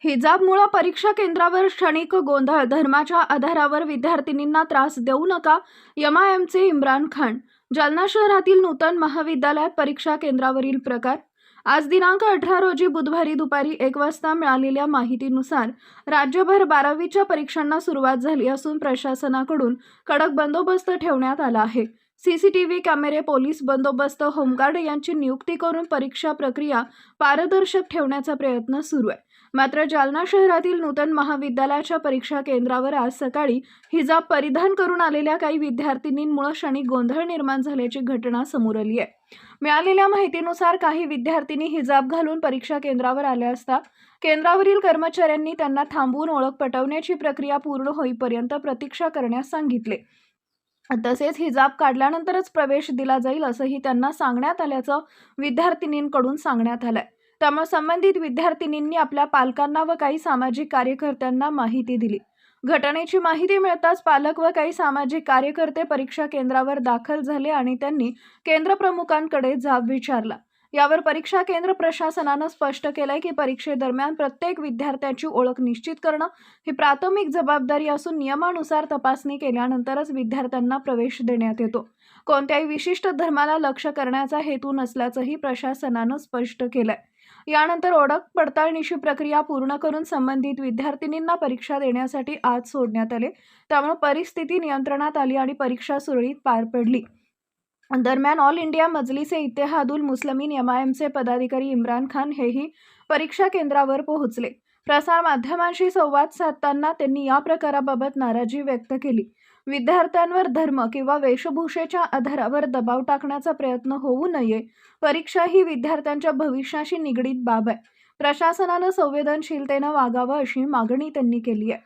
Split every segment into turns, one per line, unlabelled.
हिजाबमुळे परीक्षा केंद्रावर क्षणिक गोंधळ, धर्माच्या आधारावर विद्यार्थिनींना त्रास देऊ नका, एमआयएमचे इम्रान खान. जालना शहरातील नूतन महाविद्यालयात परीक्षा केंद्रावरील प्रकार. आज दिनांक 18 रोजी बुधवारी दुपारी 1 वाजता मिळालेल्या माहितीनुसार राज्यभर 12वीच्या परीक्षांना सुरुवात झाली असून प्रशासनाकडून कडक बंदोबस्त ठेवण्यात आला आहे. सीसीटीव्ही कॅमेरे, पोलीस बंदोबस्त, होमगार्ड यांची नियुक्ती करून परीक्षा प्रक्रिया पारदर्शक ठेवण्याचा प्रयत्न सुरू आहे. मात्र जालना शहरातील नूतन महाविद्यालयाच्या परीक्षा केंद्रावर आज सकाळी हिजाब परिधान करून आलेल्या काही विद्यार्थिनींमुळे क्षणिक गोंधळ निर्माण झाल्याची घटना समोर आली आहे. मिळालेल्या माहितीनुसार काही विद्यार्थिनी हिजाब घालून परीक्षा केंद्रावर आल्या असता केंद्रावरील कर्मचाऱ्यांनी त्यांना थांबवून ओळख पटवण्याची प्रक्रिया पूर्ण होईपर्यंत प्रतीक्षा करण्यास सांगितले. तसेच हिजाब काढल्यानंतरच प्रवेश दिला जाईल असंही त्यांना सांगण्यात आल्याचं विद्यार्थिनींकडून सांगण्यात आलंय. त्यामुळे संबंधित विद्यार्थिनींनी आपल्या पालकांना व काही सामाजिक कार्यकर्त्यांना माहिती दिली. घटनेची माहिती मिळताच पालक व काही सामाजिक कार्यकर्ते परीक्षा केंद्रावर दाखल झाले आणि त्यांनी केंद्र प्रमुखांकडे जाब विचारला. यावर परीक्षा केंद्र प्रशासनानं स्पष्ट केलंय की परीक्षेदरम्यान प्रत्येक विद्यार्थ्याची ओळख निश्चित करणं ही प्राथमिक जबाबदारी असून नियमानुसार तपासणी केल्यानंतरच विद्यार्थ्यांना प्रवेश देण्यात येतो. कोणत्याही विशिष्ट धर्माला लक्ष्य करण्याचा हेतू नसल्याचंही प्रशासनानं स्पष्ट केलंय. यानंतर ओळख पडताळणीची प्रक्रिया पूर्ण करून संबंधित विद्यार्थिनींना परीक्षा देण्यासाठी आज सोडण्यात आले. त्यामुळे परिस्थिती नियंत्रणात आली आणि परीक्षा सुरळीत पार पडली. दरम्यान ऑल इंडिया मजलिसे इत्तेहादुल मुस्लिमीन एमआयएमचे पदाधिकारी इम्रान खान हेही परीक्षा केंद्रावर पोहोचले. प्रसार माध्यमांशी संवाद साधताना त्यांनी या प्रकाराबाबत नाराजी व्यक्त केली. विद्यार्थ्यांवर धर्म किंवा वेशभूषेच्या आधारावर दबाव टाकण्याचा प्रयत्न होऊ नये. परीक्षा ही विद्यार्थ्यांच्या भविष्याशी निगडीत बाब आहे. प्रशासनानं संवेदनशीलतेनं वागावं अशी मागणी त्यांनी केली आहे.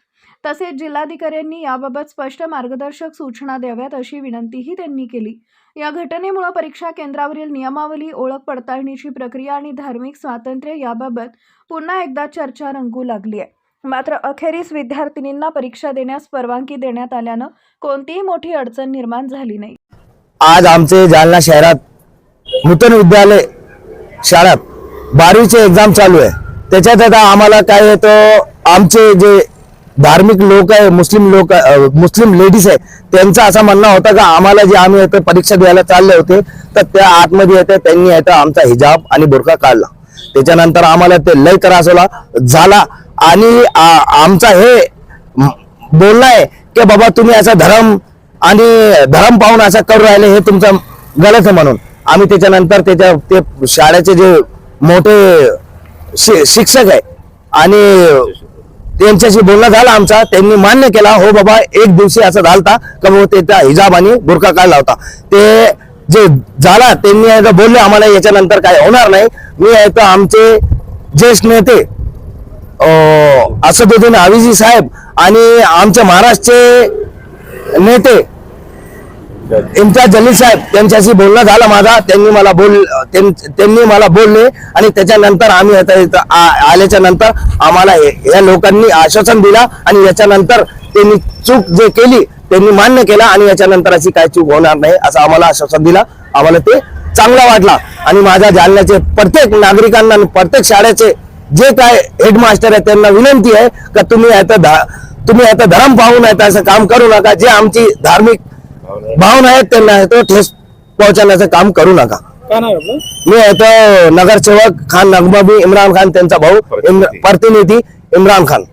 तसेच जिल्हाधिकाऱ्यांनी याबाबत स्पष्ट मार्गदर्शक सूचना द्याव्यात अशी विनंतीही त्यांनी केली. या घटनेमुळे परीक्षा केंद्रावरील नियमावली, ओळख पडताळणीची प्रक्रिया आणि धार्मिक स्वातंत्र्य याबाबत पुन्हा एकदा चर्चा रंगू लागली आहे. मात्र अखेरीस विद्यार्थिनींना परीक्षा देण्यास परवानगी देण्यात आल्यानं कोणतीही मोठी अडचण निर्माण झाली नाही.
आज आमचे जालना शहरात नूतन विद्यालय शाळेत 12वीचे एक्झाम चालू आहे. त्याच्यात आता आम्हाला काय आहे तर आमचे जे धार्मिक लोक आहे, मुस्लिम लेडीज आहे, त्यांचं असं म्हणणं होतं का आम्हाला जे आम्ही इथे परीक्षा द्यायला चालले होते तर त्या आतमध्ये येते त्यांनी आता आमचा हिजाब आणि बुरखा काढला. त्याच्यानंतर आम्हाला ते लय त्रास झाला आणि आमचा हे बोलणं आहे की बाबा तुम्ही असा धर्म पाहून असं करू राहिले, हे तुमचं गलत आहे म्हणून आम्ही त्याच्यानंतर ते शाळेचे जे मोठे शिक्षक आहे आणि त्यांच्याशी बोलणं झालं आमचा. त्यांनी मान्य केला, हो बाबा एक दिवशी असं झालता का बाबा त्याचा हिजाब आणि बुरखा काढला होता. ते जे झाला त्यांनी बोलले आम्हाला याच्यानंतर काय होणार नाही. मी आहे तर आमचे ज्येष्ठ नेते असदुद्दीन अवीजी साहेब आणि आमचे महाराष्ट्रचे नेते इम्तियाज जलील साहेब त्यांच्याशी बोलणं झालं माझा. त्यांनी मला बोलले आणि त्याच्यानंतर आम्ही आल्याच्या नंतर आम्हाला या लोकांनी आश्वासन दिला आणि याच्यानंतर त्यांनी चूक जे केली त्यांनी मान्य केला आणि याच्यानंतर अशी काय चूक होणार नाही असं आम्हाला आश्वासन दिला. आम्हाला ते चांगला वाटला आणि माझ्या जालन्याचे प्रत्येक नागरिकांना आणि प्रत्येक शाळेचे जे काय हेडमास्टर आहे त्यांना विनंती आहे का तुम्ही आता धर्म पाहून असं काम करू नका. जे आमची धार्मिक भावना आहेत त्यांना तो ठेस पोहोचवण्याचं काम करू नका. मी नगरसेवक खान नगमबी इम्रान खान त्यांचा भाऊ प्रतिनिधी इम्रान खान.